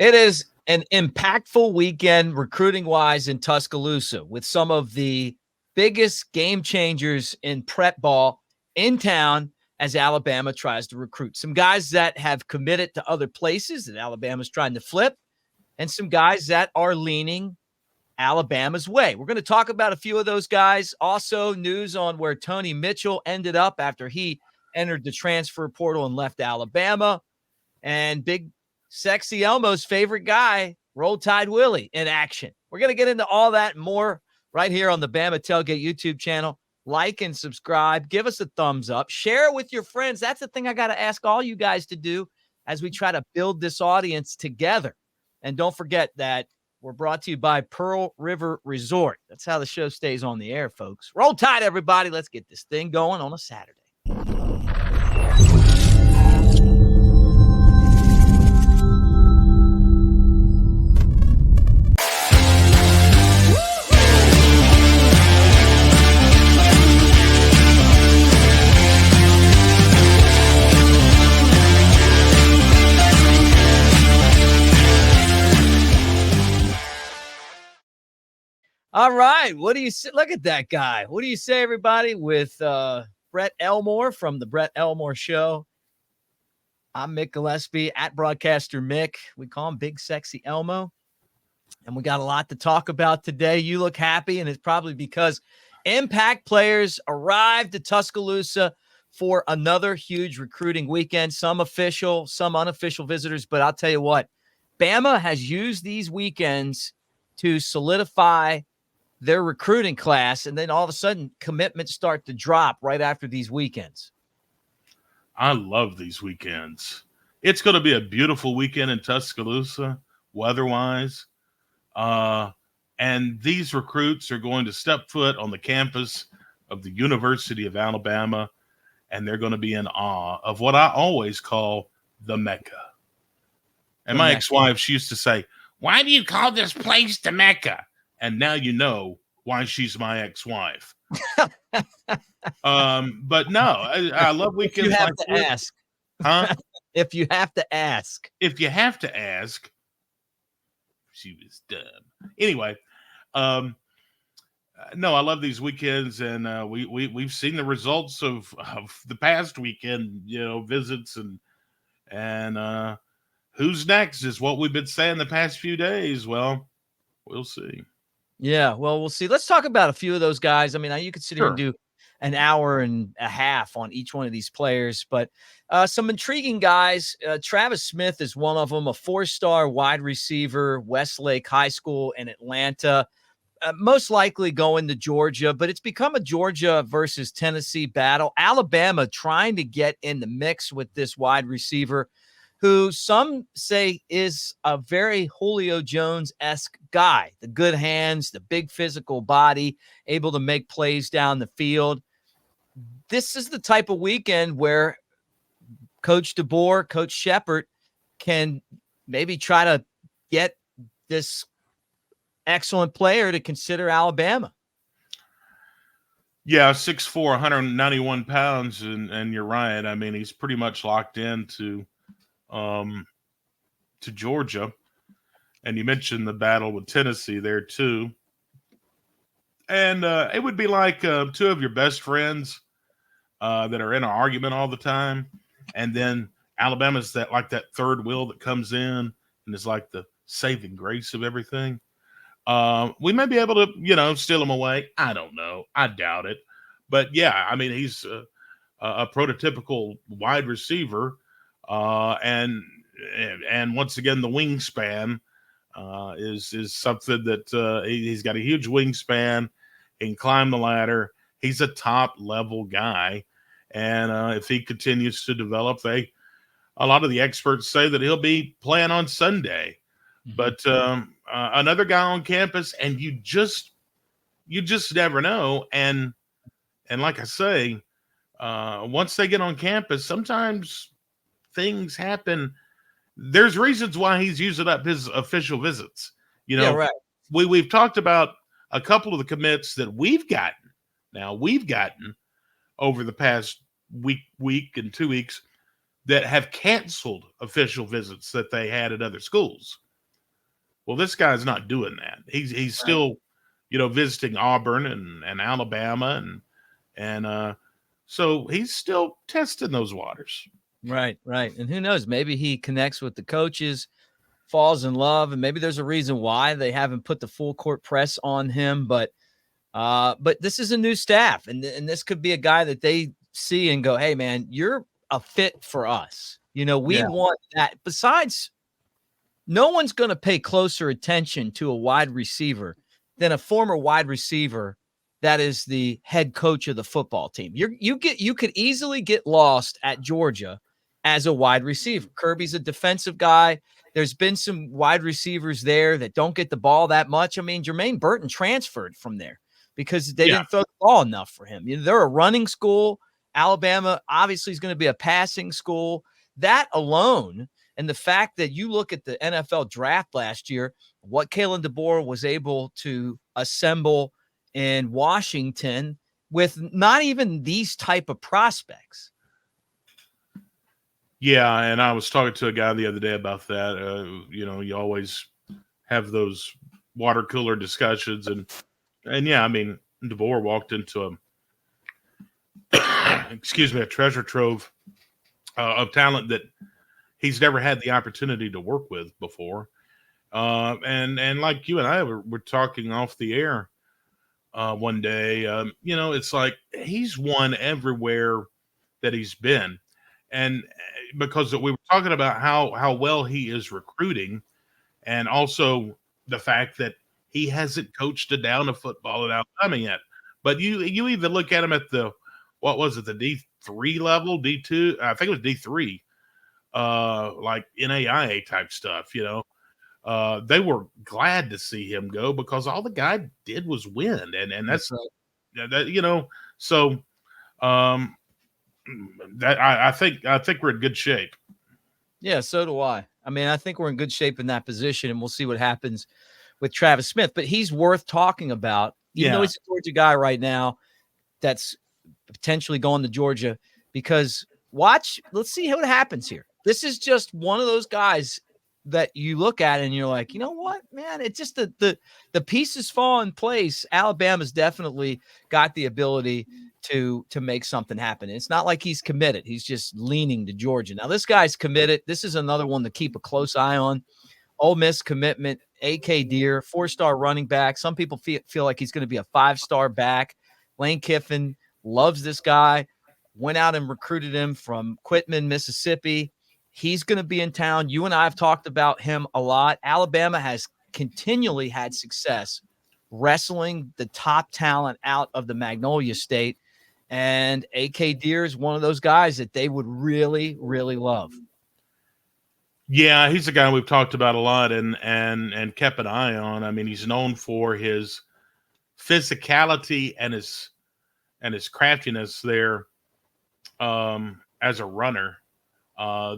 It is an impactful weekend recruiting-wise in Tuscaloosa with some of the biggest game changers in prep ball in town as Alabama tries to recruit. Some guys that have committed to other places that Alabama's trying to flip, and some guys that are leaning Alabama's way. We're going to talk about a few of those guys. Also, news on where Tony Mitchell ended up after he entered the transfer portal and left Alabama. And big sexy Elmo's favorite guy, Roll Tide Willie, in action. We're going to get into all that and more right here on the Bama Tailgate YouTube channel. Like and subscribe. Give us a thumbs up. Share it with your friends. That's the thing I got to ask all you guys to do as we try to build this audience together. And don't forget that we're brought to you by Pearl River Resort. That's how the show stays on the air, folks. Roll Tide, everybody. Let's get this thing going on a Saturday. All right. What do you say? Look at that guy. What do you say, everybody, with Brett Elmore from the Brett Elmore Show? I'm Mick Gillespie at Broadcaster Mick. We call him Big Sexy Elmo. And we got a lot to talk about today. You look happy, and it's probably because impact players arrived to Tuscaloosa for another huge recruiting weekend. Some official, some unofficial visitors. But I'll tell you what, Bama has used these weekends to solidify their recruiting class, and then all of a sudden commitments start to drop right after these weekends. I love these weekends. It's going to be a beautiful weekend in Tuscaloosa, weather-wise. And these recruits are going to step foot on the campus of the University of Alabama, and they're going to be in awe of what I always call the Mecca. And my ex-wife, she used to say, "Why do you call this place the Mecca?" And now you know why she's my ex-wife. But no, I love weekends. If you have to ask. Huh? If you have to ask. If you have to ask. She was dumb. Anyway, no, I love these weekends, and we've seen the results of the past weekend, visits, and who's next is what we've been saying the past few days. Well, we'll see. Yeah, well, we'll see. Let's talk about a few of those guys. I mean, you could sit here and do an hour and a half on each one of these players, but some intriguing guys. Travis Smith is one of them, a 4-star wide receiver, Westlake High School in Atlanta, most likely going to Georgia, but it's become a Georgia versus Tennessee battle. Alabama trying to get in the mix with this wide receiver, who some say is a very Julio Jones-esque guy. The good hands, the big physical body, able to make plays down the field. This is the type of weekend where Coach DeBoer, Coach Shepard can maybe try to get this excellent player to consider Alabama. Yeah, 6'4", 191 pounds, and you're right. I mean, he's pretty much locked into Georgia, and you mentioned the battle with Tennessee there too, and it would be like two of your best friends that are in an argument all the time, and then Alabama's that third wheel that comes in and is like the saving grace of everything. We may be able to steal him away. I don't know. I doubt it, but yeah, I mean, he's a prototypical wide receiver. And once again, the wingspan is something that he's got a huge wingspan. He can climb the ladder. He's a top level guy, and if he continues to develop, a lot of the experts say that he'll be playing on Sunday. Mm-hmm. But another guy on campus, and you just never know. And like I say, once they get on campus, sometimes things happen. There's reasons why he's using up his official visits. Yeah, right. We've talked about a couple of the commits that we've gotten over the past week and 2 weeks that have canceled official visits that they had at other schools. Well, this guy's not doing that. He's still, visiting Auburn and Alabama and so he's still testing those waters. Right. And who knows? Maybe he connects with the coaches, falls in love, and maybe there's a reason why they haven't put the full court press on him. But this is a new staff, and this could be a guy that they see and go, "Hey, man, you're a fit for us." We want that. Besides, no one's going to pay closer attention to a wide receiver than a former wide receiver that is the head coach of the football team. You could easily get lost at Georgia as a wide receiver. Kirby's a defensive guy. There's been some wide receivers there that don't get the ball that much. I mean, Jermaine Burton transferred from there because they didn't throw the ball enough for him. They're a running school. Alabama obviously is going to be a passing school. That alone, and the fact that you look at the NFL draft last year, what Kalen DeBoer was able to assemble in Washington with not even these type of prospects. Yeah, and I was talking to a guy the other day about that. You always have those water cooler discussions, and yeah, I mean, DeBoer walked into a treasure trove of talent that he's never had the opportunity to work with before. And like you and I were talking off the air one day, it's like he's won everywhere that he's been. And because we were talking about how well he is recruiting, and also the fact that he hasn't coached a down of football at Alabama yet. But you even look at him at the D3 level, D2, I think it was D3, like NAIA type stuff, they were glad to see him go because all the guy did was win. And that's right. So that I think we're in good shape. Yeah, so do I. I mean, I think we're in good shape in that position, and we'll see what happens with Travis Smith. But he's worth talking about, even though he's a Georgia guy right now that's potentially going to Georgia, because let's see what happens here. This is just one of those guys that you look at and you're like, you know what, man, it's just the pieces fall in place. Alabama's definitely got the ability to make something happen. It's not like he's committed. He's just leaning to Georgia. Now, this guy's committed. This is another one to keep a close eye on. Ole Miss Commitment, A.K. Deer, 4-star running back. Some people feel like he's going to be a 5-star back. Lane Kiffin loves this guy, went out and recruited him from Quitman, Mississippi. He's going to be in town. You and I have talked about him a lot. Alabama has continually had success wrestling the top talent out of the Magnolia State. And A.K. Deer is one of those guys that they would really, really love. Yeah, he's a guy we've talked about a lot and kept an eye on. I mean, he's known for his physicality and his craftiness there as a runner.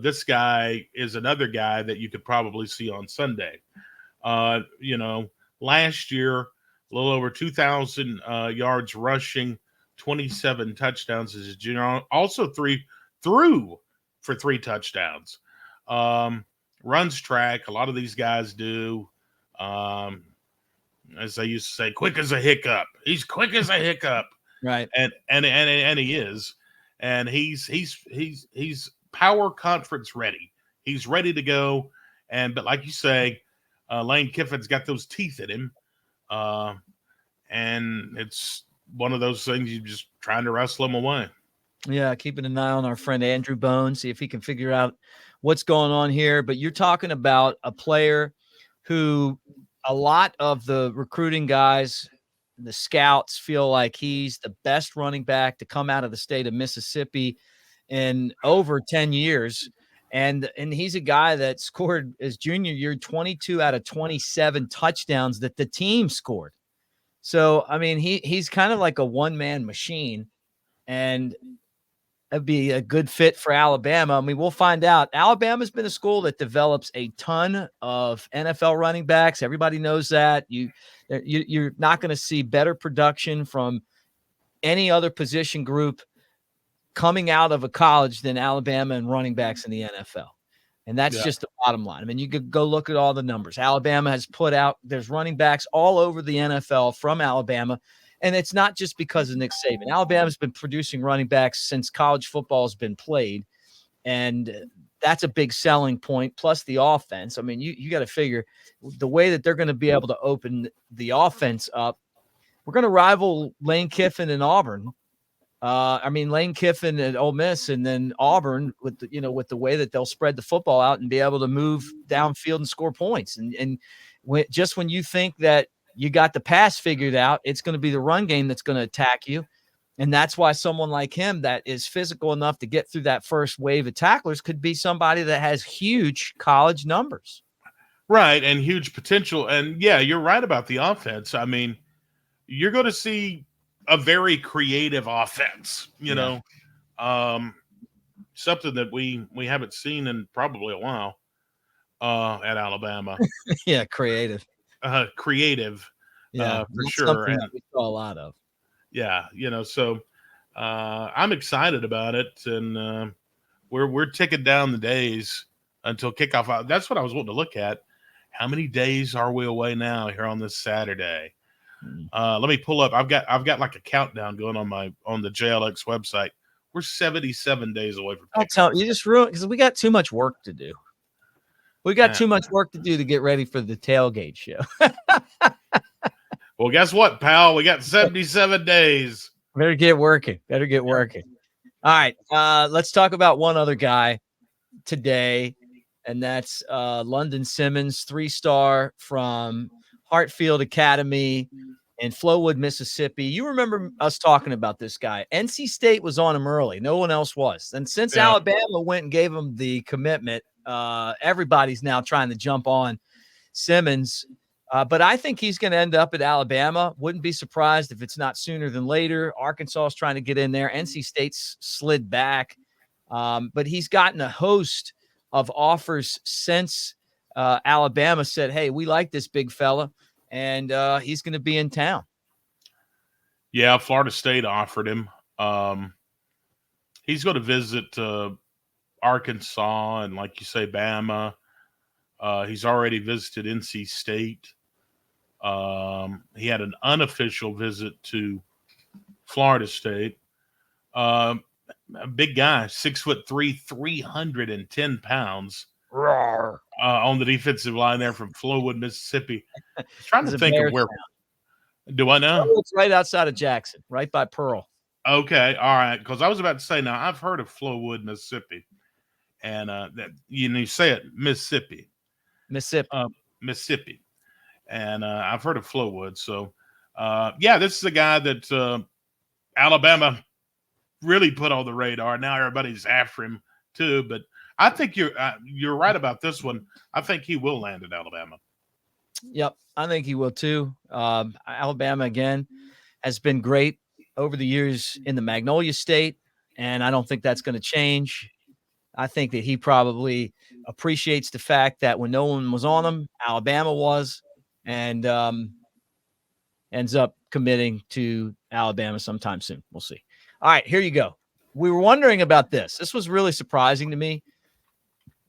This guy is another guy that you could probably see on Sunday. Last year, a little over 2,000 yards rushing, 27 touchdowns as a junior. Also threw for 3 touchdowns. Runs track. A lot of these guys do. As I used to say, quick as a hiccup. He's quick as a hiccup. Right. And he is. And he's power conference ready. He's ready to go. But like you say, Lane Kiffin's got those teeth in him. And it's one of those things you're just trying to wrestle him away. Yeah, keeping an eye on our friend Andrew Bone, see if he can figure out what's going on here. But you're talking about a player who a lot of the recruiting guys, the scouts, feel like he's the best running back to come out of the state of Mississippi in over 10 years. And he's a guy that scored his junior year 22 out of 27 touchdowns that the team scored. So, I mean, he's kind of like a one-man machine, and it'd be a good fit for Alabama. I mean, we'll find out. Alabama's been a school that develops a ton of NFL running backs. Everybody knows that. You're not going to see better production from any other position group coming out of a college than Alabama and running backs in the NFL. And that's just the bottom line. I mean, you could go look at all the numbers. Alabama has put out, there's running backs all over the NFL from Alabama. And it's not just because of Nick Saban. Alabama's been producing running backs since college football has been played. And that's a big selling point, plus the offense. I mean, you got to figure the way that they're going to be able to open the offense up. We're going to rival Lane Kiffin and Auburn. Lane Kiffin at Ole Miss, and then Auburn with the way that they'll spread the football out and be able to move downfield and score points. And when you think that you got the pass figured out, it's going to be the run game that's going to attack you. And that's why someone like him that is physical enough to get through that first wave of tacklers could be somebody that has huge college numbers. Right, and huge potential. And, yeah, you're right about the offense. I mean, you're going to see a very creative offense, you know, something that we haven't seen in probably a while at Alabama. Yeah, creative. For sure. And that we saw a lot of. Yeah, so I'm excited about it, and we're ticking down the days until kickoff. That's what I was wanting to look at. How many days are we away now here on this Saturday? Let me pull up. I've got like a countdown going on the JLX website. We're 77 days away from kickoff. I'll tell you, just ruined because we got too much work to do. We got too much work to do to get ready for the tailgate show. Well, guess what, pal? We got 77 days. Better get working. All right. Let's talk about one other guy today, and that's London Simmons, 3-star from Hartfield Academy in Flowood, Mississippi. You remember us talking about this guy. NC State was on him early. No one else was. And since Alabama went and gave him the commitment, everybody's now trying to jump on Simmons. But I think he's going to end up at Alabama. Wouldn't be surprised if it's not sooner than later. Arkansas is trying to get in there. NC State's slid back. But he's gotten a host of offers since Alabama said, hey, we like this big fella, and he's going to be in town. Yeah, Florida State offered him. He's going to visit Arkansas and, like you say, Bama. He's already visited NC State. He had an unofficial visit to Florida State. A big guy, 6'3", 310 pounds. On the defensive line there from Flowood, Mississippi. I was trying to think of where. Do I know? It's right outside of Jackson, right by Pearl. Okay, all right. Because I was about to say, now I've heard of Flowood, Mississippi, and that you say it, Mississippi. Mississippi. And I've heard of Flowood. So, this is a guy that Alabama really put on the radar. Now everybody's after him too. But I think you're right about this one. I think he will land at Alabama. Yep, I think he will too. Alabama, again, has been great over the years in the Magnolia State, and I don't think that's going to change. I think that he probably appreciates the fact that when no one was on him, Alabama was, and ends up committing to Alabama sometime soon. We'll see. All right, here you go. We were wondering about this. This was really surprising to me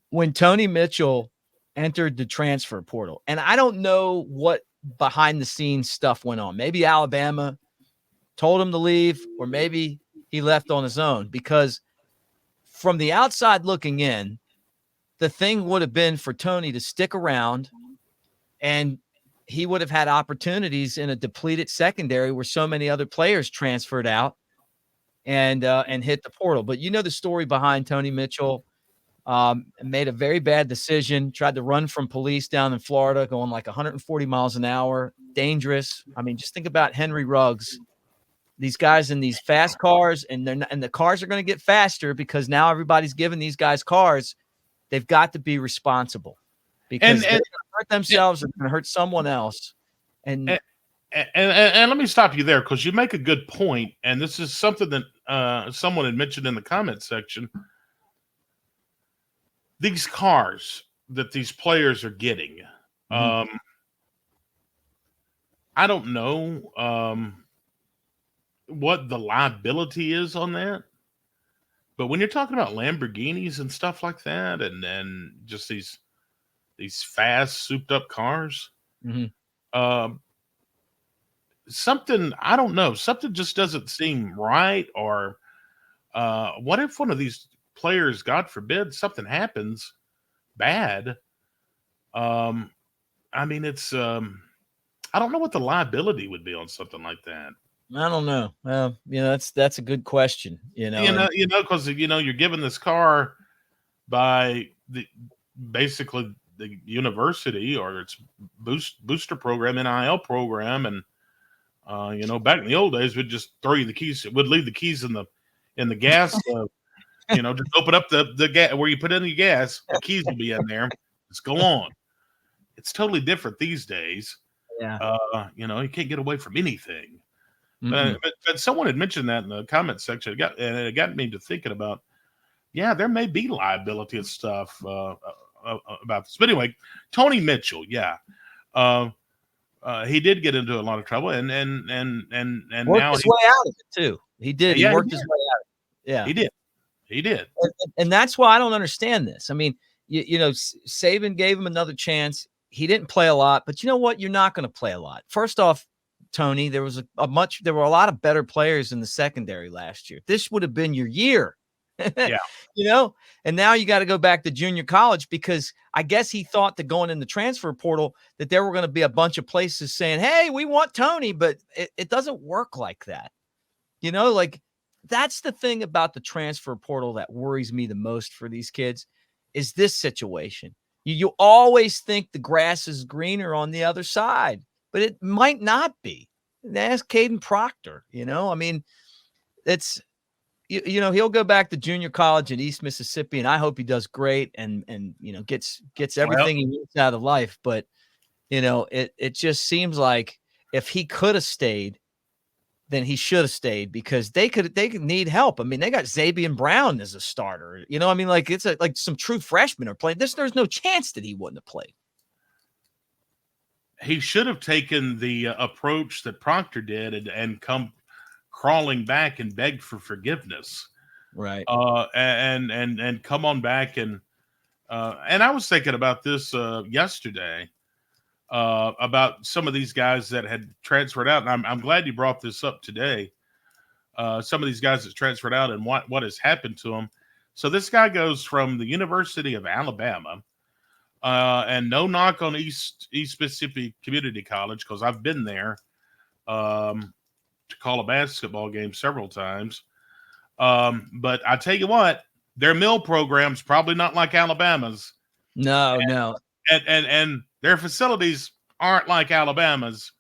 when Tony Mitchell entered the transfer portal. And I don't know what behind the scenes stuff went on. Maybe Alabama told him to leave, or maybe he left on his own, because from the outside looking in, the thing would have been for Tony to stick around, and he would have had opportunities in a depleted secondary where so many other players transferred out and hit the portal. But you know the story behind Tony Mitchell. Made a very bad decision, tried to run from police down in Florida, going like 140 miles an hour, dangerous. I mean, just think about Henry Ruggs. These guys in these fast cars, and the cars are going to get faster because now everybody's giving these guys cars. They've got to be responsible, because they're going to hurt themselves or going to hurt someone else. And let me stop you there, because you make a good point, and this is something that someone had mentioned in the comment section. These cars that these players are getting, I don't know what the liability is on that, But when you're talking about Lamborghinis and stuff like that, and just these fast, souped up cars, um, something I don't know, something just doesn't seem right. Or what if one of these players, God forbid, something happens bad? I mean, it's I don't know what the liability would be on something like that. I don't know. That's a good question. Because you're given this car by basically the university or its booster program, NIL program, and back in the old days, we'd just throw you the keys. We'd leave the keys in the gas. Just open up the gas where you put in your gas. The keys will be in there. Let's go on. It's totally different these days. Yeah. You can't get away from anything. But someone had mentioned that in the comment section. It got me to thinking about, there may be liability and stuff about this. But anyway, Tony Mitchell, he did get into a lot of trouble, and worked now his way out of it too. He did. He worked his way out of it. Yeah, he did. And that's why I don't understand this. I mean, Saban gave him another chance. He didn't play a lot, but you know what? You're not going to play a lot. First off, Tony, there were a lot of better players in the secondary last year. This would have been your year. Yeah. And now you got to go back to junior college, because I guess he thought that going in the transfer portal that there were going to be a bunch of places saying, hey, we want Tony, but it doesn't work like that. Like, that's the thing about the transfer portal that worries me the most for these kids is this situation. You always think the grass is greener on the other side, but it might not be. Ask Caden Proctor. I mean, it's, he'll go back to junior college in East Mississippi, and I hope he does great and gets everything he needs out of life. But, it just seems like if he could have stayed, then he should have stayed, because they could need help. I mean, they got Zabian Brown as a starter. I mean, like, it's like some true freshmen are playing. There's no chance that he wouldn't have played. He should have taken the approach that Proctor did and come crawling back and begged for forgiveness. Right. And come on back. And I was thinking about this yesterday. About some of these guys that had transferred out. And I'm glad you brought this up today. Some of these guys that transferred out and what has happened to them. So this guy goes from the University of Alabama, and no knock on East Mississippi Community College, because I've been there to call a basketball game several times. But I tell you what, their mill program's probably not like Alabama's. No. And their facilities aren't like Alabama's.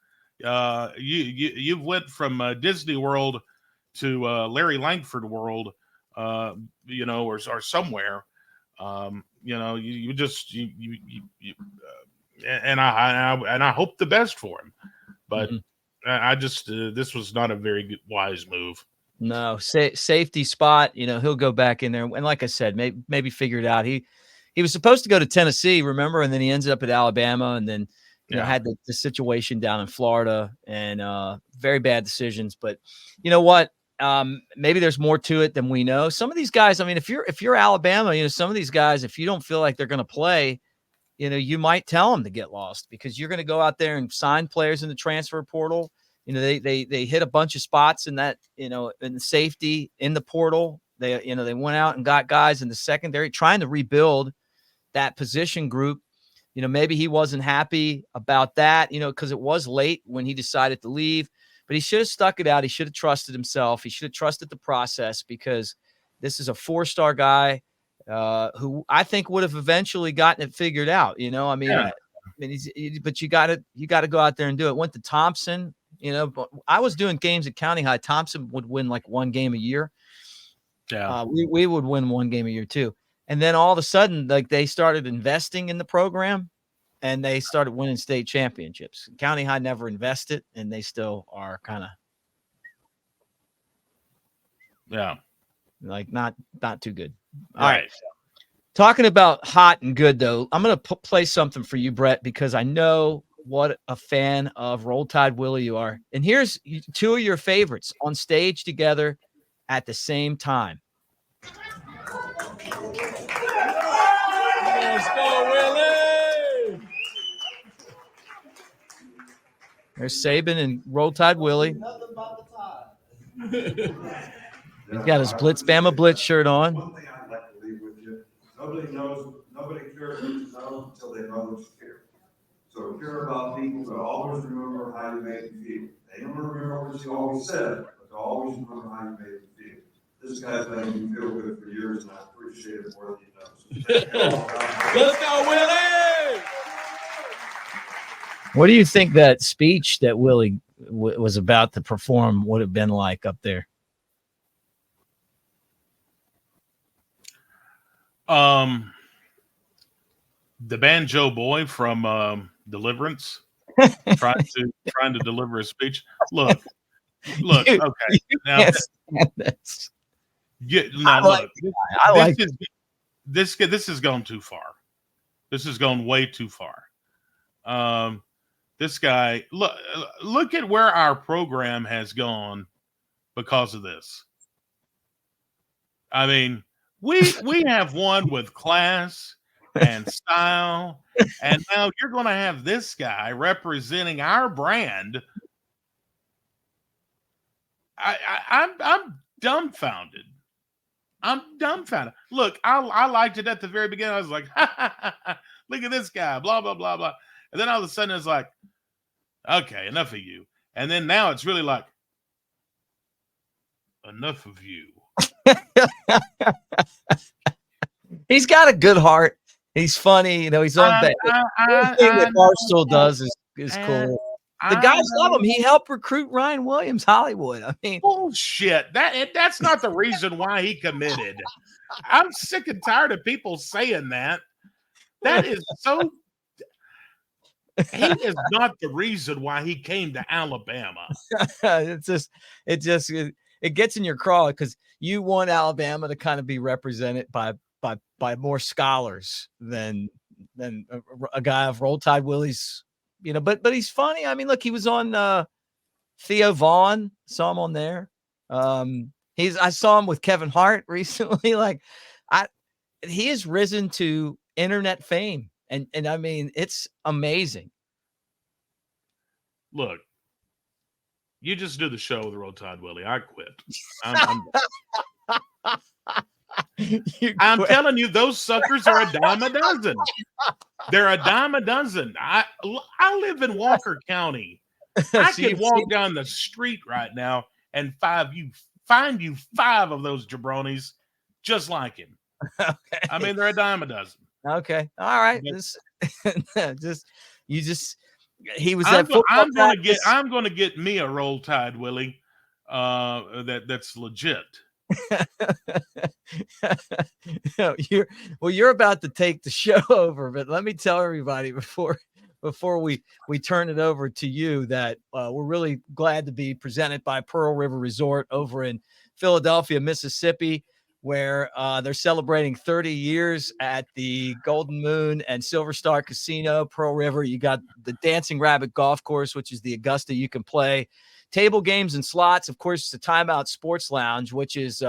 You've went from Disney World to Larry Langford World, or somewhere. And I hope the best for him, but I just this was not a very good, wise move. No, safety spot. He'll go back in there, and like I said, maybe figure it out. He was supposed to go to Tennessee, remember? And then he ended up at Alabama, and then, had the situation down in Florida, and very bad decisions. But you know what? Maybe there's more to it than we know. Some of these guys, I mean, if you're Alabama, some of these guys, if you don't feel like they're going to play, you might tell them to get lost, because you're going to go out there and sign players in the transfer portal. They hit a bunch of spots in that, in the safety in the portal. They went out and got guys in the secondary trying to rebuild that position group. Maybe he wasn't happy about that, because it was late when he decided to leave, but he should have stuck it out. He should have trusted himself. He should have trusted the process, because this is a 4-star guy who I think would have eventually gotten it figured out. But you got to go out there and do it. Went to Thompson, but I was doing games at County High. Thompson would win like one game a year. Yeah. We would win one game a year too. And then all of a sudden, like, they started investing in the program, and they started winning state championships. County High never invested, and they still are kind of, like not too good. All right. Talking about hot and good, though, I'm going to play something for you, Brett, because I know what a fan of Roll Tide Willie you are. And here's two of your favorites on stage together at the same time. Let's go, Willie! There's Saban and Roll Tide Willie. He's got his Bama Blitz shirt on. One thing I'd like to leave with you, nobody cares what you know until they know that you care. So care about people, but always remember how you made them feel. They don't remember what you always said, but they'll always remember how you made them feel. This guy's made me feel good for years, and I appreciate it more than you know. Let's go, Willie! What do you think that speech that Willie was about to perform would have been like up there? The banjo boy from Deliverance trying to deliver a speech. Look. Okay, now this has gone too far. This has gone way too far. This guy, look at where our program has gone because of this. I mean, we have one with class and style, and now you're going to have this guy representing our brand. I'm dumbfounded. Look, I liked it at the very beginning. I was like, look at this guy, blah, blah, blah, blah. And then all of a sudden it's like, okay, enough of you. And then now it's really like, enough of you. He's got a good heart. He's funny. You know, he's on bad. Everything that Barstool does is cool. The guys love him. He helped recruit Ryan Williams, Hollywood. I mean, bullshit. That's not the reason why he committed. I'm sick and tired of people saying that. That is so. He is not the reason why he came to Alabama. It gets in your craw because you want Alabama to kind of be represented by more scholars than a guy of Roll Tide Willie's. You know, but he's funny. I mean, look, he was on Theo Vaughn. Saw him on there. I saw him with Kevin Hart recently. Like, he has risen to internet fame, and I mean, it's amazing. Look, you just do the show with Roll Tide Willie. I quit. I'm telling you, those suckers are a dime a dozen. They're a dime a dozen. I live in Walker County. I could walk down the street right now and find you 5 of those jabronis just like him. Okay. I mean, they're a dime a dozen. Okay. All right. He was I'm going to get me a Roll Tide Willie. That's legit. You're about to take the show over, but let me tell everybody before we turn it over to you that we're really glad to be presented by Pearl River Resort over in Philadelphia, Mississippi, where they're celebrating 30 years at the Golden Moon and Silver Star Casino, Pearl River. You got the Dancing Rabbit Golf Course, which is the Augusta you can play. Table games and slots, of course, the Timeout Sports Lounge, which is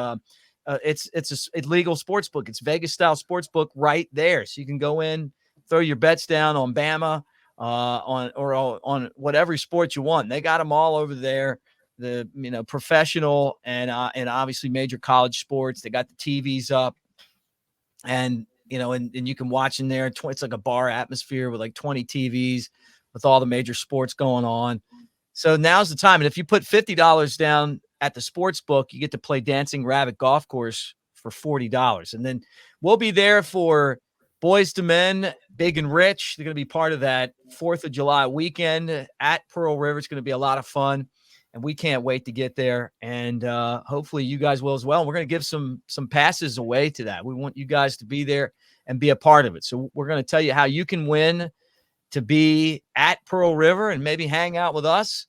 it's a legal sports book. It's Vegas style sports book right there, so you can go in, throw your bets down on Bama, on whatever sport you want. They got them all over there. The professional and obviously major college sports. They got the TVs up, and you can watch in there. It's like a bar atmosphere with like 20 TVs with all the major sports going on. So now's the time. And if you put $50 down at the sports book, you get to play Dancing Rabbit Golf Course for $40. And then we'll be there for Boys to Men, Big and Rich. They're going to be part of that 4th of July weekend at Pearl River. It's going to be a lot of fun, and we can't wait to get there. And hopefully you guys will as well. We're going to give some passes away to that. We want you guys to be there and be a part of it. So we're going to tell you how you can win to be at Pearl River and maybe hang out with us.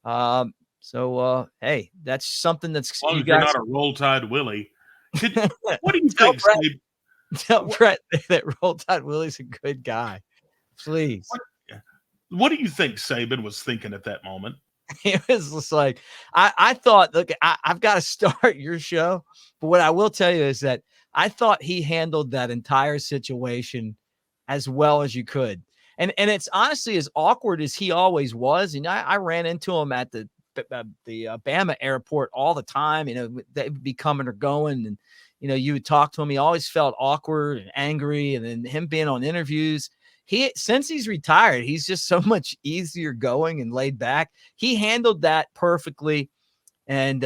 Hey, that's something that's as long as you're not a Roll Tide Willie. What do you think, Steve? Tell Brett that Roll Tide Willie's a good guy. Please. What do you think Saban was thinking at that moment? It was just like, I thought, look, I've got to start your show. But what I will tell you is that I thought he handled that entire situation as well as you could. And it's honestly as awkward as he always was. And I ran into him at the Bama airport all the time. They'd be coming or going, and you would talk to him. He always felt awkward and angry. And then him being on interviews, since he's retired, he's just so much easier going and laid back. He handled that perfectly, and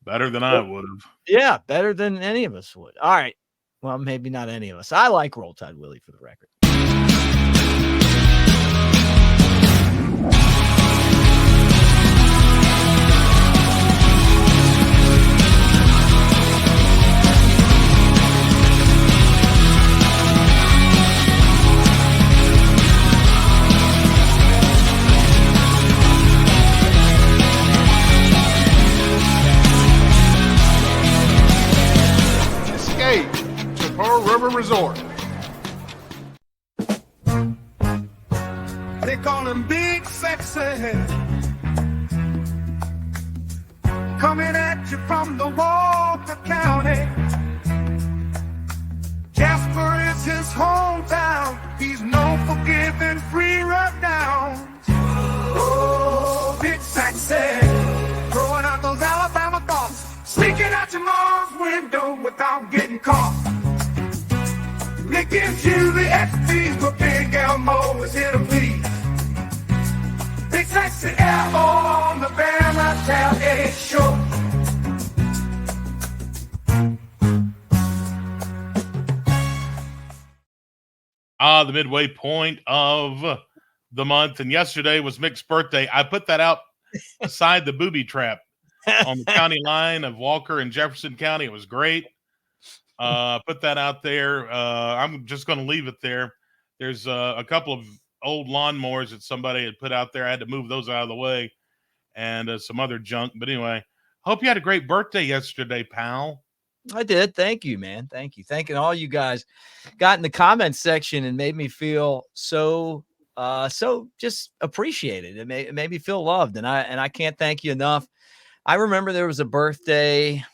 better than I would have. Yeah, better than any of us would. All right. Well, maybe not any of us. I like Roll Tide Willie, for the record. To Pearl River Resort. They call him Big Sexy, coming at you from the Walker County. Jasper is his hometown. He's known for giving free rundowns. Oh, Big Sexy, throwing out those Alabama thoughts, sneaking out your mom's window without getting caught. Nick gives you the XP, but Big Elmo is here to please. Big Sexy Elmo on the Bama Tailgate Show. The midway point of the month, and yesterday was Mick's birthday. I put that out beside the booby trap on the county line of Walker and Jefferson County. It was great. Put that out there. I'm just going to leave it there. There's a couple of old lawnmowers that somebody had put out there. I had to move those out of the way, and some other junk. But anyway, hope you had a great birthday yesterday, pal. I did. Thank you, man. Thank you. Thanking all you guys got in the comments section and made me feel so just appreciated. It made me feel loved. And I can't thank you enough. I remember there was a birthday.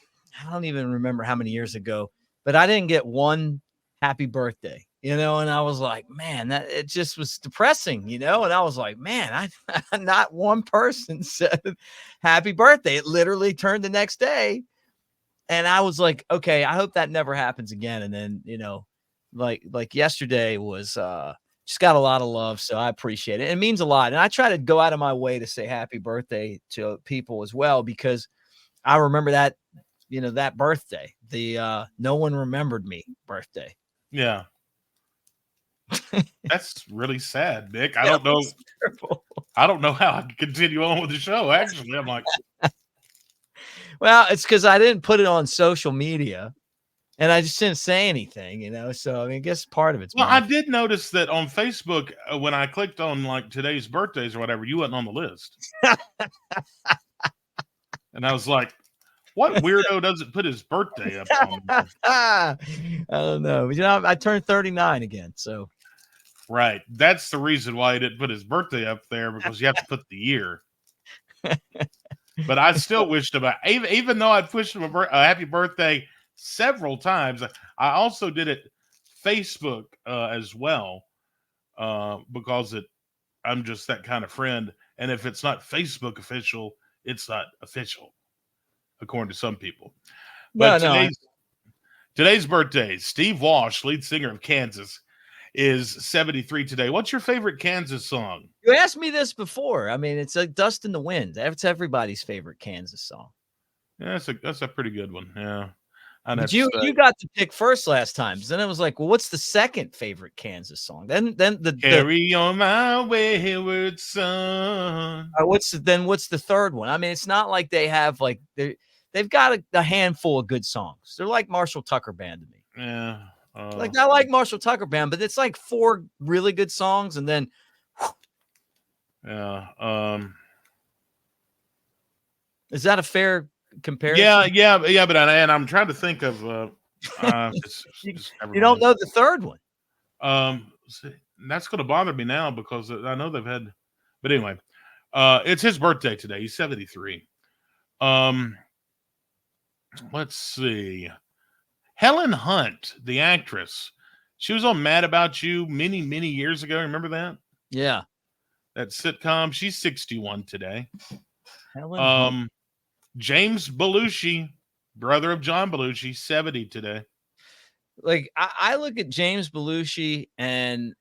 I don't even remember how many years ago, but I didn't get one happy birthday, and I was like, man, that it just was depressing, and I was like, man, I not one person said happy birthday. It literally turned the next day. And I was like, okay, I hope that never happens again. And then, like yesterday was just got a lot of love. So I appreciate it. It means a lot. And I try to go out of my way to say happy birthday to people as well, because I remember that, that birthday, the no one remembered me birthday. Yeah. That's really sad, Nick. I don't know. I don't know how I can continue on with the show. Actually, I'm like, well, it's because I didn't put it on social media, and I just didn't say anything, So I guess part of it's. Well, I did notice that on Facebook when I clicked on like today's birthdays or whatever, you wasn't on the list, and I was like, "What weirdo doesn't put his birthday up on there?" I don't know, but I turned 39 again, so. Right, that's the reason why he didn't put his birthday up there, because you have to put the year. But I still wished him, even though I pushed him a happy birthday several times. I also did it Facebook as well, because I'm just that kind of friend. And if it's not Facebook official, it's not official, according to some people. But today's birthday, Steve Walsh, lead singer of Kansas, is 73 today. What's your favorite Kansas song? You asked me this before. It's like Dust in the Wind. That's everybody's favorite Kansas song. Yeah, that's a pretty good one. Yeah. But you got to pick first last time. Then it was like, well, what's the second favorite Kansas song? Then the Carry on my wayward son. What's the third one? It's not like they have like they've got a handful of good songs. They're like Marshall Tucker Band to me. Yeah. Like I like Marshall Tucker Band, but it's like 4 really good songs, and then yeah. Is that a fair comparison? Yeah. But I'm trying to think of. You don't know the third one. That's going to bother me now because I know they've had. But anyway, it's his birthday today. He's 73. Let's see. Helen Hunt, the actress, She was on Mad About You many, many years ago. Remember that? Yeah. That sitcom. She's 61 today. Helen Hunt. James Belushi, brother of John Belushi, 70 today. Like I look at James Belushi and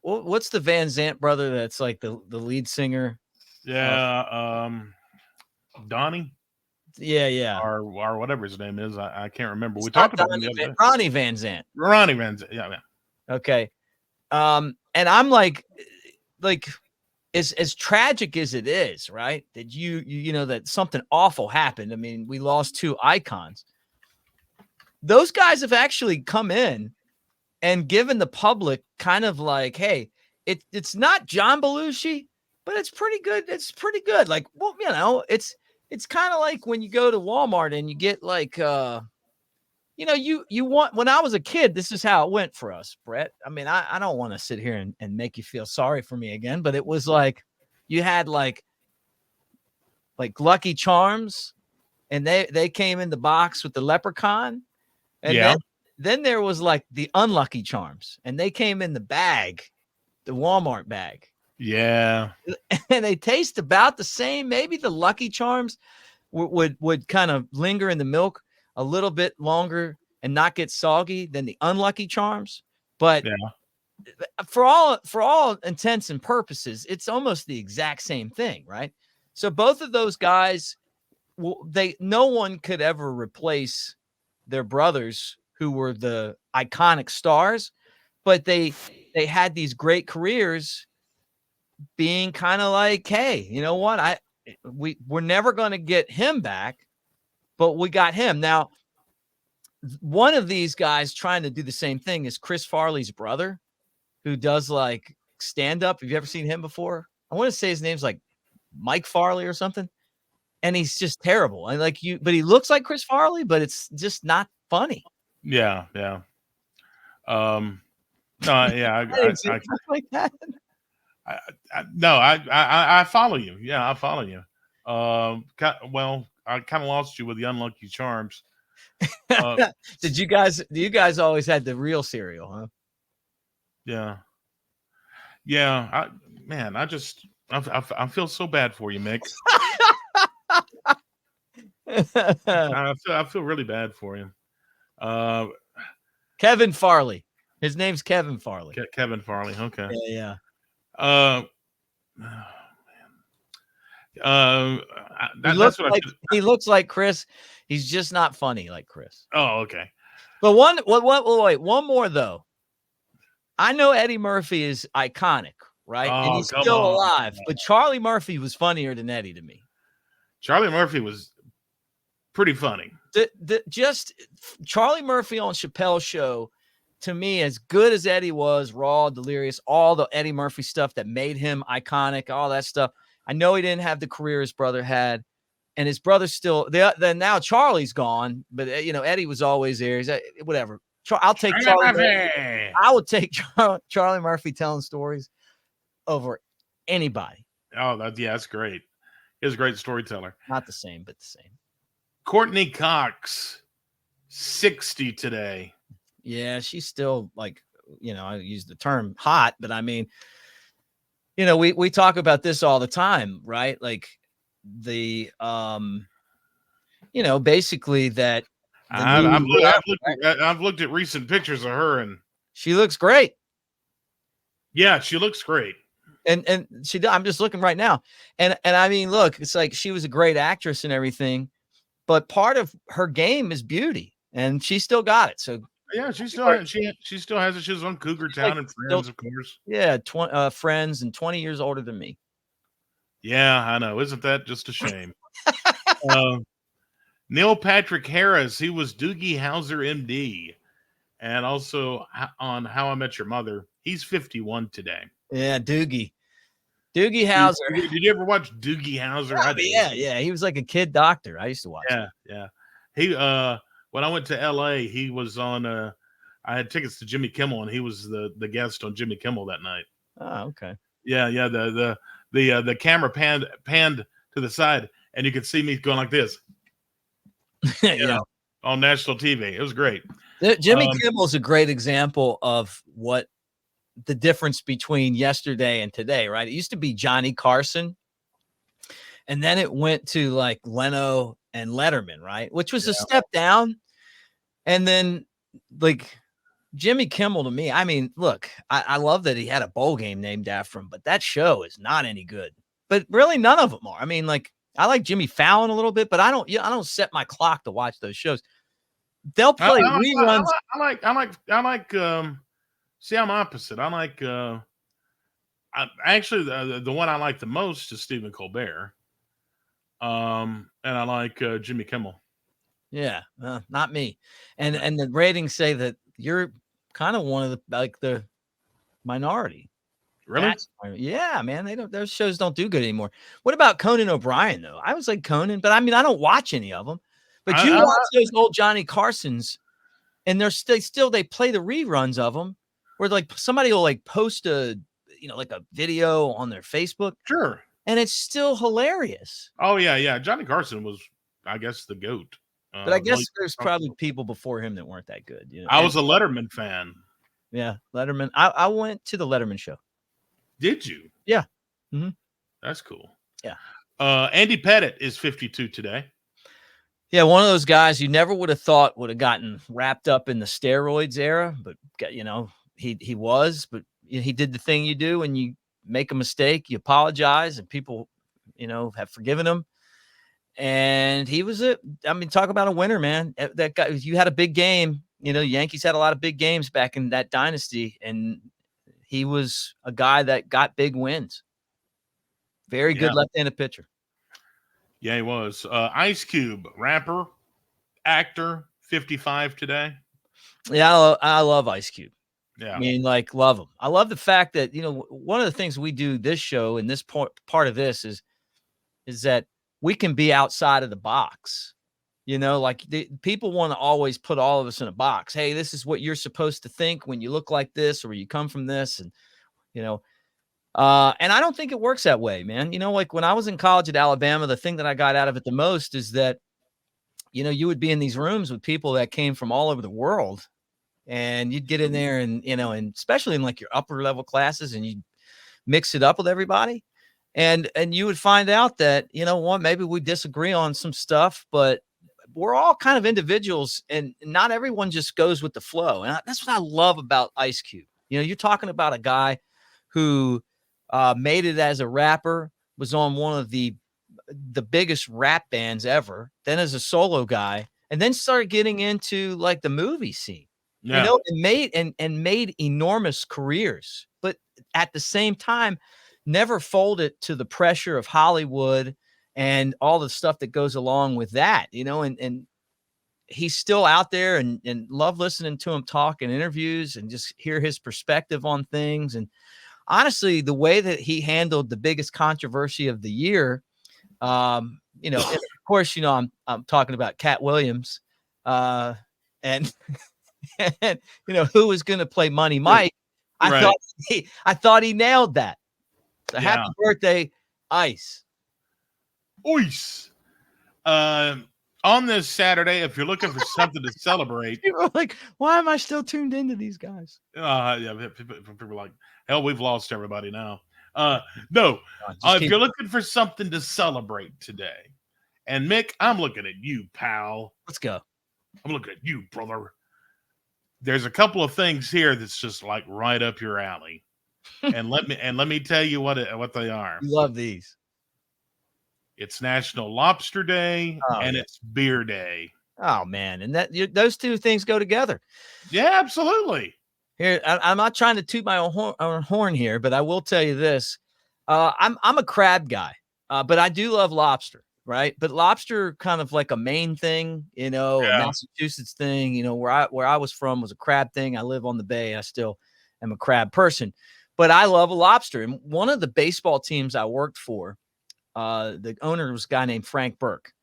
what's the Van Zant brother that's like the lead singer? Yeah, Donnie. Yeah. Or whatever his name is. I can't remember. It's We not talked about him the other day. Ronnie Van Zant. Ronnie Van Zant. Yeah. Okay. And I'm like as tragic as it is, right? That you know that something awful happened. I mean, we lost two icons. Those guys have actually come in and given the public kind of like, hey, it's not John Belushi, but it's pretty good. It's pretty good. Like, well, you know, it's kind of like when you go to Walmart and you get like you know, you want, when I was a kid, this is how it went for us, Brett. I mean, I don't want to sit here and make you feel sorry for me again, but it was like you had like Lucky Charms, and they came in the box with the leprechaun. And then there was like the Unlucky Charms, and they came in the bag, the Walmart bag. Yeah. And they taste about the same. Maybe the Lucky Charms would kind of linger in the milk a little bit longer and not get soggy than the Unlucky Charms. But for all intents and purposes, it's almost the exact same thing, right? So both of those guys, no one could ever replace their brothers who were the iconic stars, but they had these great careers being kind of like, hey, you know what? We're never going to get him back, but we got him. Now, one of these guys trying to do the same thing is Chris Farley's brother, who does like stand up. Have you ever seen him before? I want to say his name's like Mike Farley or something. And he's just terrible. And but he looks like Chris Farley, but it's just not funny. Yeah. No, yeah. Like that. I follow you. Yeah, I follow you. Well, I kind of lost you with the Unlucky Charms. Do you guys always had the real cereal, huh? Yeah. I feel so bad for you, Mick. I feel really bad for you. Kevin Farley. His name's Kevin Farley. Kevin Farley. Okay. Yeah. He looks like Chris. He's just not funny like Chris. Oh, okay. But wait, one more though. I know Eddie Murphy is iconic, right? And he's still alive. But Charlie Murphy was funnier than Eddie to me. Charlie Murphy was pretty funny. Just Charlie Murphy on Chappelle's show, to me, as good as Eddie was, raw, delirious, all the Eddie Murphy stuff that made him iconic, all that stuff. I know he didn't have the career his brother had, and his brother's still there. Then now Charlie's gone, but you know Eddie was always there. He's whatever. I'll take Charlie. I would take Charlie Murphy telling stories over anybody. Oh, that's great. He's a great storyteller. Not the same, but the same. Courtney Cox, 60 today. Yeah, she's still like, you know, I use the term hot, but I mean, you know, we talk about this all the time, right? Like the, you know, basically that. I've looked at recent pictures of her, and she looks great. Yeah, she looks great. And I'm just looking right now, and I mean, look, it's like she was a great actress and everything, but part of her game is beauty, and she still got it. So yeah, she still has it. She's on Cougar Town and Friends, of course. Yeah, Friends, and 20 years older than me. Yeah, I know. Isn't that just a shame? Neil Patrick Harris, he was Doogie Howser, MD, and also on How I Met Your Mother. He's 51 today. Yeah, Doogie Howser. Did you ever watch Doogie Howser? Yeah. He was like a kid doctor. I used to watch. Yeah. He when I went to LA, he was on. I had tickets to Jimmy Kimmel, and he was the guest on Jimmy Kimmel that night. Oh, okay. Yeah. The camera panned to the side, and you could see me going like this. Yeah. On national TV. It was great. Jimmy Kimmel's a great example of what the difference between yesterday and today, right? It used to be Johnny Carson, and then it went to like Leno and Letterman, right? Which was a step down. And then like Jimmy Kimmel, to me, I mean, look, I love that he had a bowl game named after him, but that show is not any good. But really, none of them are. I mean, like, I like Jimmy Fallon a little bit, but I don't set my clock to watch those shows. They'll play reruns. I like. See, I'm opposite. I like. The one I like the most is Stephen Colbert. And I like Jimmy Kimmel. Yeah, not me. And the ratings say that you're kind of one of the minority. Really? Yeah, man. Those shows don't do good anymore. What about Conan O'Brien though? I was like Conan, but I mean I don't watch any of them. But you watch those old Johnny Carsons, and they play the reruns of them, where like somebody will like post a like a video on their Facebook. Sure. And it's still hilarious. Oh yeah. Johnny Carson was, I guess, the GOAT. But I guess there's probably people before him that weren't that good. I was a Letterman fan. Yeah, Letterman. I went to the Letterman show. Did you? Yeah. Mm-hmm. That's cool. Yeah. Andy Pettit is 52 today. Yeah, one of those guys you never would have thought would have gotten wrapped up in the steroids era, but he was. But he did the thing you do when you make a mistake, you apologize, and people, have forgiven him. And he was talk about a winner, man. That guy, you had a big game. Yankees had a lot of big games back in that dynasty, and he was a guy that got big wins. Very good left-handed pitcher. Yeah, he was. Ice Cube, rapper, actor, 55 today. Yeah, I love Ice Cube. Yeah. I mean, like, love him. I love the fact that, one of the things we do this show and this part of this is that we can be outside of the box. Like people want to always put all of us in a box. Hey, this is what you're supposed to think when you look like this, or you come from this. And, and I don't think it works that way, man. Like when I was in college at Alabama, the thing that I got out of it the most is that, you would be in these rooms with people that came from all over the world, and you'd get in there and, and especially in like your upper level classes, and you'd mix it up with everybody. And you would find out that, maybe we disagree on some stuff, but we're all kind of individuals, and not everyone just goes with the flow. And that's what I love about Ice Cube. You're talking about a guy who made it as a rapper, was on one of the biggest rap bands ever, then as a solo guy, and then started getting into like the movie scene, and made enormous careers, but at the same time, never folded to the pressure of Hollywood and all the stuff that goes along with that, and he's still out there, and love listening to him talk in interviews and just hear his perspective on things. And honestly, the way that he handled the biggest controversy of the year, of course, I'm talking about Cat Williams, and who was going to play Money Mike. I thought he nailed that. So happy birthday, Ice. Ice. On this Saturday, if you're looking for something to celebrate, people are like, why am I still tuned into these guys? People are like, hell, we've lost everybody now. No, if you're looking for something to celebrate today, and Mick, I'm looking at you, pal. Let's go. I'm looking at you, brother. There's a couple of things here that's just like right up your alley. and let me tell you what they are. You love these. It's National Lobster Day, it's Beer Day. Oh man, and those two things go together. Yeah, absolutely. Here, I'm not trying to toot my own horn here, but I will tell you this: I'm a crab guy, but I do love lobster, right? But lobster, kind of like a Maine thing, a Massachusetts thing. Where I was from was a crab thing. I live on the Bay. I still am a crab person. But I love a lobster. And one of the baseball teams I worked for, the owner was a guy named Frank Burke.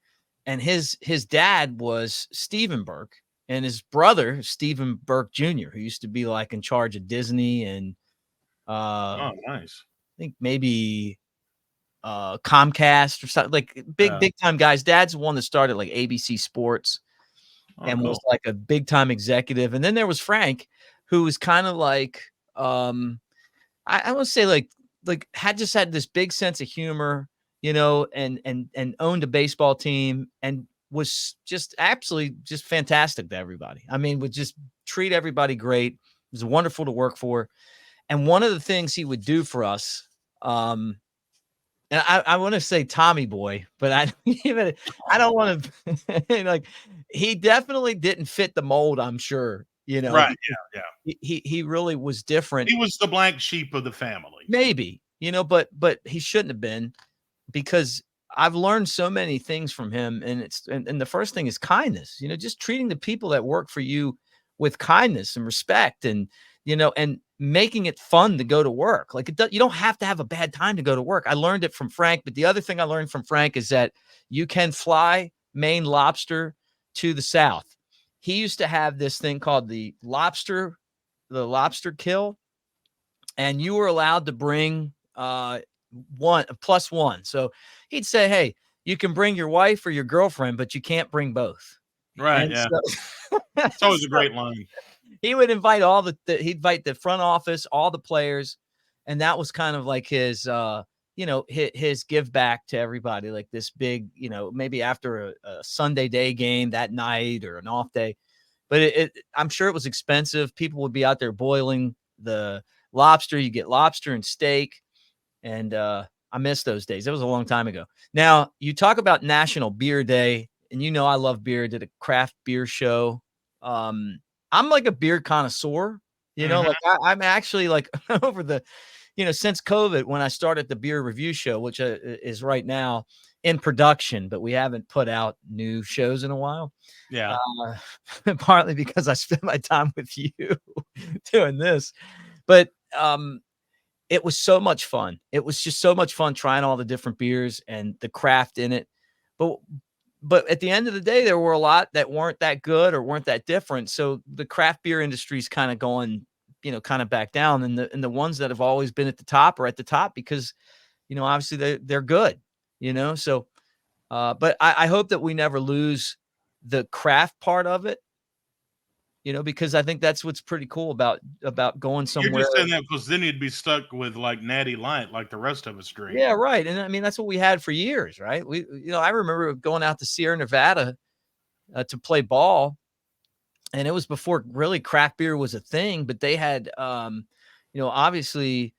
And his dad was Stephen Burke, and his brother, Stephen Burke Jr., who used to be like in charge of Disney and nice. I think maybe Comcast or something, like big time guys. Dad's the one that started like ABC Sports. and cool. was like a big time executive. And then there was Frank, who was kind of like, I would say like had this big sense of humor, and owned a baseball team and was just absolutely just fantastic to everybody. I mean, would just treat everybody great. It was wonderful to work for. And one of the things he would do for us, and I want to say Tommy Boy, but I don't want to like, he definitely didn't fit the mold, I'm sure, Right. Yeah. Yeah. he really was different. He was the black sheep of the family. Maybe, but he shouldn't have been, because I've learned so many things from him. And and the first thing is kindness, just treating the people that work for you with kindness and respect, and making it fun to go to work. Like you don't have to have a bad time to go to work. I learned it from Frank, but the other thing I learned from Frank is that you can fly Maine lobster to the South. He used to have this thing called the lobster kill, and you were allowed to bring +1. So he'd say, hey, you can bring your wife or your girlfriend, but you can't bring both. Right. And Yeah. so, It's always a great line. he would invite he'd invite the front office, all the players. And that was kind of like his give back to everybody, like this big, maybe after a Sunday day game that night or an off day. But I'm sure it was expensive. People would be out there boiling the lobster. You get lobster and steak. And I miss those days. It was a long time ago. Now, you talk about National Beer Day, and I love beer. Did a craft beer show. I'm like a beer connoisseur, like I'm actually like over the, since COVID, when I started the beer review show, which is right now in production, but we haven't put out new shows in a while. Yeah. Partly because I spent my time with you doing this, but it was so much fun. It was just so much fun trying all the different beers and the craft in it. But at the end of the day, there were a lot that weren't that good or weren't that different. So the craft beer industry is kind of going, kind of back down. And the ones that have always been at the top are at the top because, obviously they're good, So, but I hope that we never lose the craft part of it. Because I think that's what's pretty cool about going somewhere. You're just saying that because then you'd be stuck with like Natty Light, like the rest of us drink. Yeah, right. And I mean, that's what we had for years, right? I remember going out to Sierra Nevada to play ball, and it was before really craft beer was a thing. But they had, obviously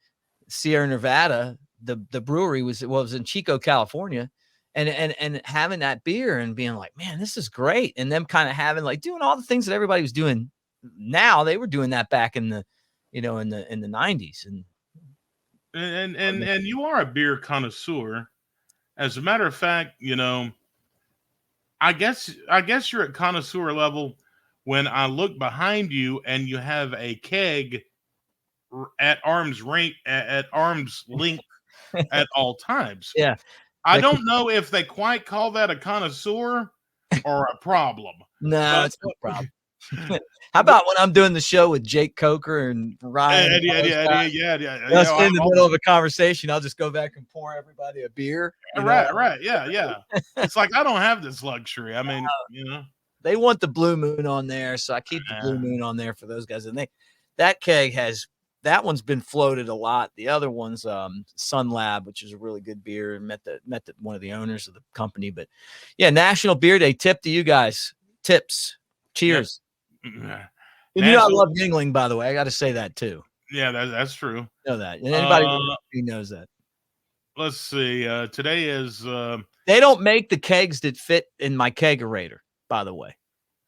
Sierra Nevada, the brewery was in Chico, California. And having that beer and being like, man, this is great. And them kind of having like doing all the things that everybody was doing now, they were doing that back in the, in the 90s. And you are a beer connoisseur. As a matter of fact, I guess you're at connoisseur level when I look behind you and you have a keg at arm's length at all times. Yeah. I don't know if they quite call that a connoisseur or a problem. No, it's no problem. How about when I'm doing the show with Jake Coker and Ryan? Yeah. Let's in the middle of a conversation. I'll just go back and pour everybody a beer. Right. Yeah. It's like I don't have this luxury. I mean, they want the Blue Moon on there, so I keep the Blue Moon on there for those guys. And that keg that one's been floated a lot. The other one's Sun Lab, which is a really good beer, and met one of the owners of the company. But yeah, National Beer Day. Tip to you guys. Tips. Cheers. Yep. And I love Yingling, by the way. I got to say that too. Yeah, that's true. Know that. And anybody who knows that. Let's see. Today is they don't make the kegs that fit in my kegerator, by the way.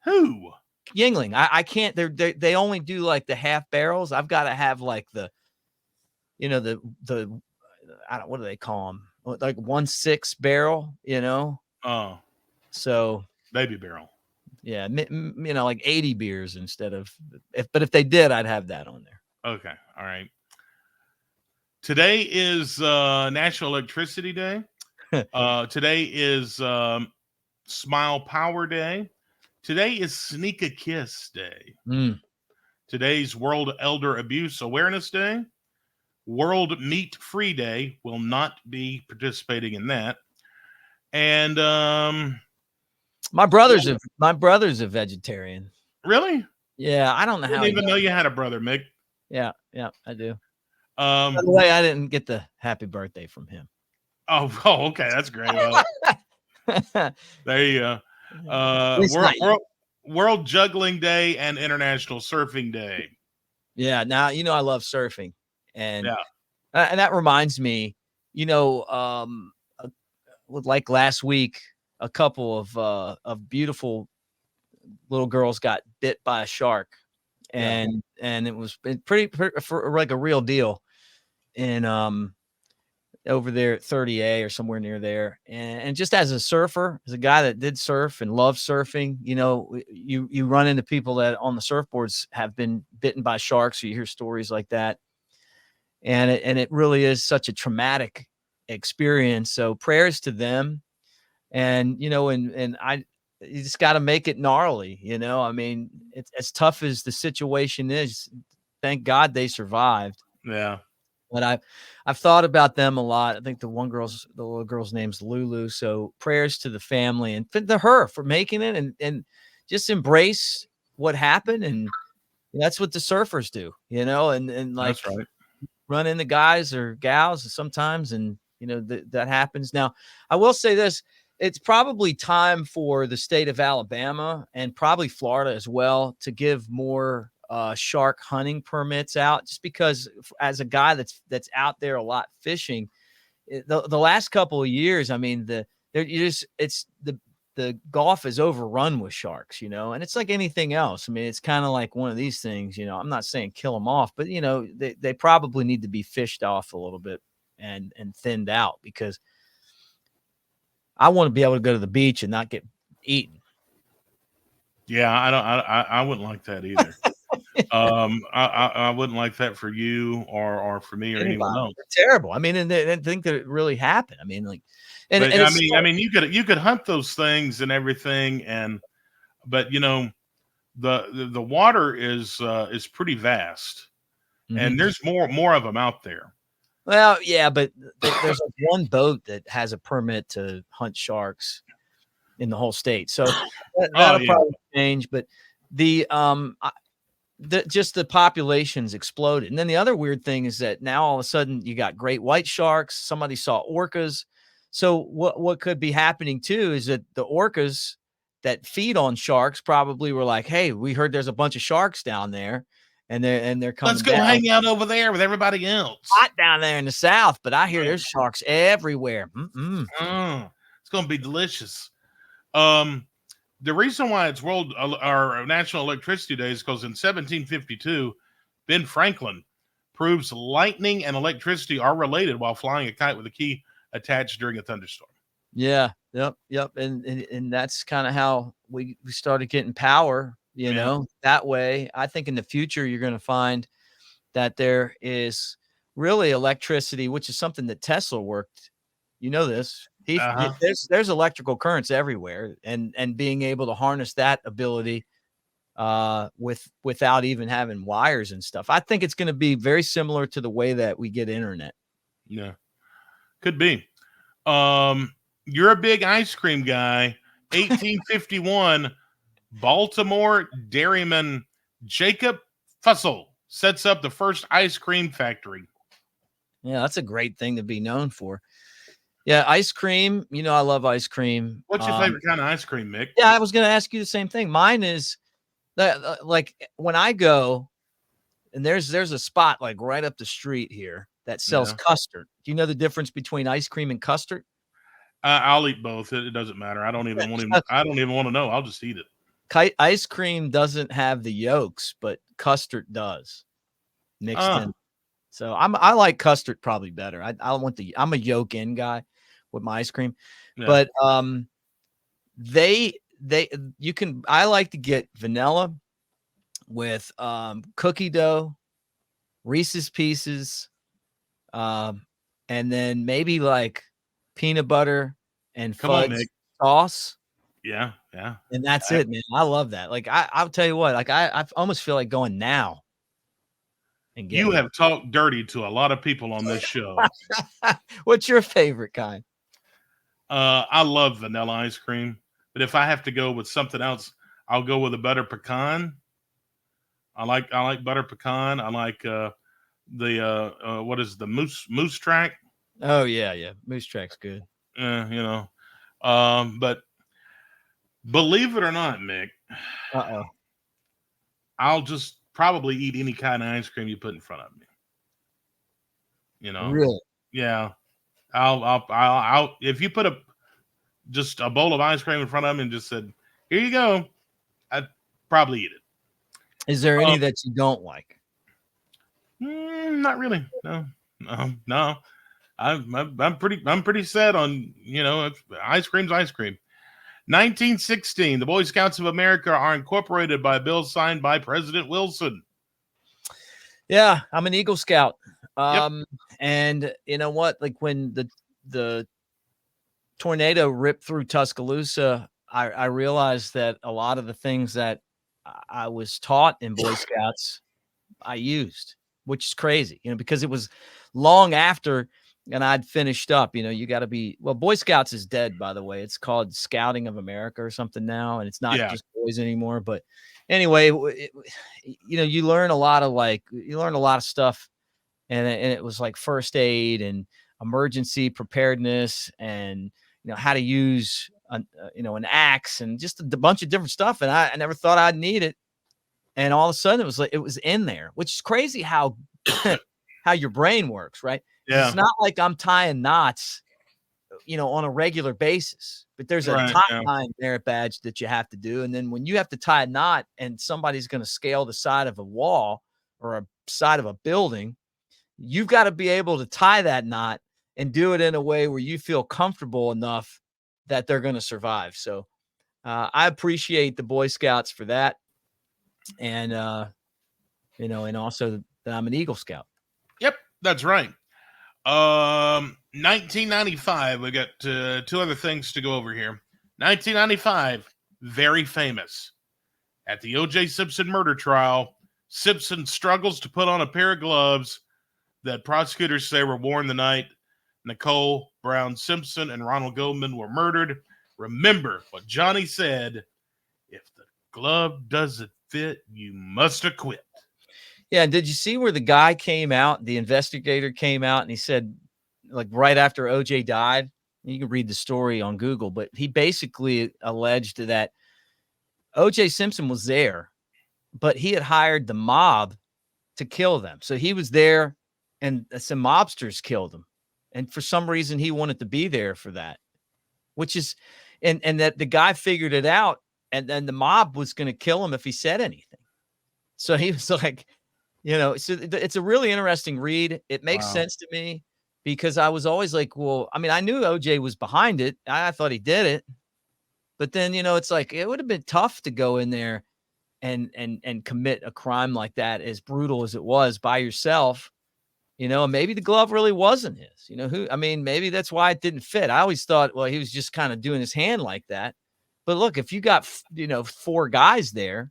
Who? Yingling. I can't. They only do like the half barrels. I've got to have like the I don't, what do they call them? Like 1/6 barrel. Oh, so baby barrel. Yeah, like 80 beers instead of but if they did, I'd have that on there. Okay, all right. Today is National Electricity Day. Today is Smile Power Day. Today is Sneak a Kiss Day. Today's World Elder Abuse Awareness Day. World Meat Free Day. Will not be participating in that. And My brother's a vegetarian. Really? Yeah, I don't know I how. didn't even know you had a brother, Mick. Yeah, I do. By the Um, way, I didn't get the happy birthday from him. okay, that's great. Well, there you go. It's not yet. World Juggling Day and International Surfing Day. Yeah, now I love surfing, and Yeah. And that reminds me, like last week, a couple of beautiful little girls got bit by a shark, and it was pretty for like a real deal in over there at 30A or somewhere near there. And just as a surfer, as a guy that did surf and loves surfing, you run into people that on the surfboards have been bitten by sharks. So you hear stories like that. And it really is such a traumatic experience. So prayers to them. And you just got to make it gnarly. I mean, it's as tough as the situation is. Thank God they survived. Yeah. But I've thought about them a lot. I think the little girl's name's Lulu. So prayers to the family and to her for making it and just embrace what happened. And that's what the surfers do, and like, that's right. Run into guys or gals sometimes, and that happens. Now, I will say this: it's probably time for the state of Alabama and probably Florida as well to give more shark hunting permits out. Just because, as a guy that's out there a lot fishing, the last couple of years, I mean, the Gulf is overrun with sharks, and it's like anything else. I mean, it's kind of like one of these things, I'm not saying kill them off, but they probably need to be fished off a little bit and thinned out, because I want to be able to go to the beach and not get eaten. Yeah, I wouldn't like that either. I wouldn't like that for you or for me or anyone else. They're terrible. I mean, and they think that it really happened. I mean, like, I mean, you could hunt those things and everything, but the water is pretty vast, and there's more of them out there. Well, yeah, but there's like one boat that has a permit to hunt sharks in the whole state, so that'll probably change. But just the population's exploded. And then the other weird thing is that now all of a sudden you got great white sharks. Somebody saw orcas. So what could be happening too is that the orcas that feed on sharks probably were like, hey, we heard there's a bunch of sharks down there, and they're coming. Let's go hang out over there with everybody else. Hot down there in the South, but I hear there's sharks everywhere. It's going to be delicious. The reason why it's our National Electricity Day is because in 1752, Ben Franklin proves lightning and electricity are related while flying a kite with a key attached during a thunderstorm. Yeah. Yep. And that's kind of how we started getting power, that way. I think in the future, you're going to find that there is really electricity, which is something that Tesla worked. This. There's electrical currents everywhere, and being able to harness that ability without even having wires and stuff. I think it's going to be very similar to the way that we get internet. Yeah, could be. You're a big ice cream guy. 1851, Baltimore dairyman Jacob Fussell sets up the first ice cream factory. Yeah, that's a great thing to be known for. Yeah, ice cream. I love ice cream. What's your favorite kind of ice cream, Mick? Yeah, I was going to ask you the same thing. Mine is that, like, when I go, and there's a spot like right up the street here that sells custard. Do you know the difference between ice cream and custard? I'll eat both. It doesn't matter. I don't even want to know. I'll just eat it. Ice cream doesn't have the yolks, but custard does mixed in. So I like custard probably better. I'm a yolk in guy with my ice cream, but I like to get vanilla with cookie dough, Reese's Pieces, and then maybe like peanut butter and fudge sauce. Yeah. And that's it, man. I love that. Like I'll tell you what, like I almost feel like going now. You have talked dirty to a lot of people on this show. What's your favorite kind? I love vanilla ice cream. But if I have to go with something else, I'll go with a butter pecan. I like butter pecan. I like what is the moose track? Oh yeah. Moose track's good. But believe it or not, Mick, I'll just probably eat any kind of ice cream you put in front of me. Really? Yeah. I'll if you put just a bowl of ice cream in front of me and just said, "Here you go," I'd probably eat it. Is there any that you don't like? Not really. No. I'm pretty set on, ice cream's ice cream. 1916, the Boy Scouts of America are incorporated by a bill signed by President Wilson. Yeah, I'm an Eagle Scout. Yep. And you know what? Like when the tornado ripped through Tuscaloosa, I realized that a lot of the things that I was taught in Boy Scouts, I used, which is crazy, because it was long after and I'd finished up. You got to be, well, Boy Scouts is dead, by the way. It's called Scouting of America or something now, and it's not just boys anymore. But anyway, you learn a lot of stuff, and it was like first aid and emergency preparedness, and how to use an axe and just a bunch of different stuff. And I never thought I'd need it, and all of a sudden it was in there, which is crazy how how your brain works, right? Yeah. It's not like I'm tying knots, on a regular basis, but there's a tying merit badge that you have to do. And then when you have to tie a knot and somebody's going to scale the side of a wall or a side of a building, you've got to be able to tie that knot and do it in a way where you feel comfortable enough that they're going to survive. So I appreciate the Boy Scouts for that. And, and also that I'm an Eagle Scout. Yep, that's right. 1995, we got two other things to go over here. 1995, very famous. At the O.J. Simpson murder trial, Simpson struggles to put on a pair of gloves that prosecutors say were worn the night Nicole Brown Simpson and Ronald Goldman were murdered. Remember what Johnny said, if the glove doesn't fit, you must acquit. Yeah, did you see where the guy came out, the investigator came out, and he said, like right after OJ died, you can read the story on Google, but he basically alleged that OJ Simpson was there, but he had hired the mob to kill them. So he was there and some mobsters killed him. And for some reason he wanted to be there for that, which is, and that the guy figured it out, and then the mob was going to kill him if he said anything. So he was like, so it's a really interesting read. It makes sense to me because I was always like, well, I mean, I knew OJ was behind it. I thought he did it, but then, it's like, it would have been tough to go in there and commit a crime like that, as brutal as it was, by yourself, and maybe the glove really wasn't his, maybe that's why it didn't fit. I always thought, well, he was just kind of doing his hand like that. But look, if you got, 4 guys there,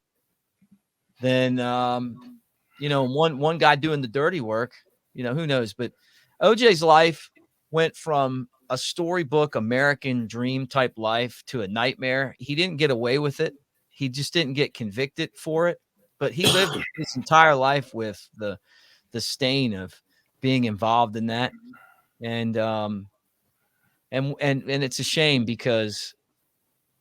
then, one guy doing the dirty work, who knows? But OJ's life went from a storybook American dream type life to a nightmare. He didn't get away with it. He just didn't get convicted for it. But he lived his entire life with the stain of being involved in that. And it's a shame because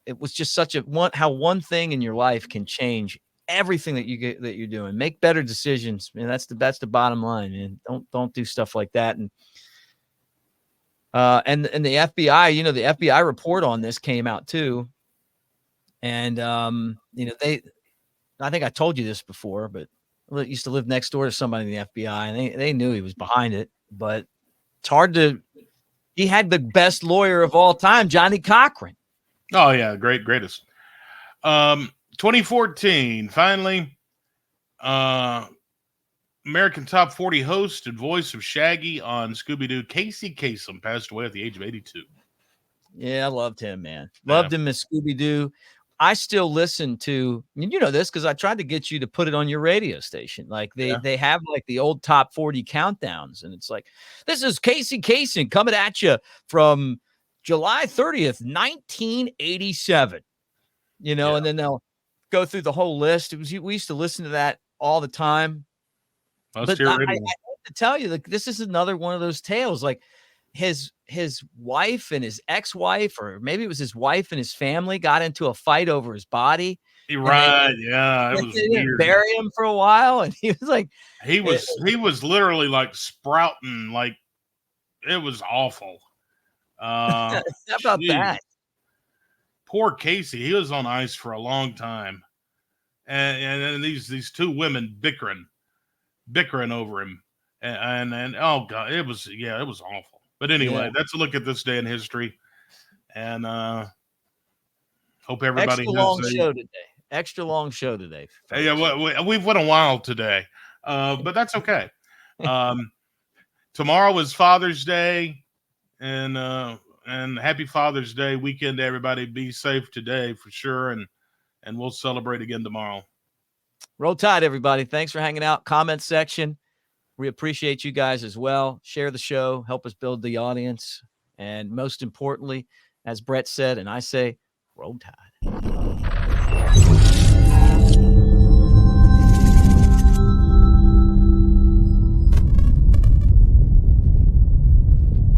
it was just such how one thing in your life can change everything that you're doing. Make better decisions, man. That's the bottom line, man. Don't do stuff like that. And the FBI, the FBI report on this came out too. And I think I told you this before, but I used to live next door to somebody in the FBI, and they knew he was behind it. But it's hard to. He had the best lawyer of all time, Johnny Cochran. Oh yeah, greatest. 2014, finally, American Top 40 host and voice of Shaggy on Scooby-Doo, Casey Kasem, passed away at the age of 82. Yeah, I loved him, man. Loved him as Scooby-Doo. I still listen to, this because I tried to get you to put it on your radio station. Like they have like the old Top 40 countdowns, and it's like, this is Casey Kasem coming at you from July 30th, 1987. you know, and then they'll go through the whole list. We used to listen to that all the time. But I have to tell you, like, this is another one of those tales. Like his wife and his ex-wife, or maybe it was his wife and his family, got into a fight over his body. Right. Yeah. It was weird. Bury him for a while. And he was like, he was literally like sprouting. Like, it was awful. How about that? Poor Casey. He was on ice for a long time. And these two women bickering over him. And oh God, it was awful. But anyway, that's a look at this day in history. And hope everybody Extra long show today. Folks. Yeah, we've went a while today, but that's okay. Tomorrow is Father's Day, and happy Father's Day weekend to everybody. Be safe today for sure, and we'll celebrate again tomorrow. Roll Tide, everybody. Thanks for hanging out. Comment section. We appreciate you guys as well. Share the show. Help us build the audience. And most importantly, as Brett said, and I say, Roll Tide.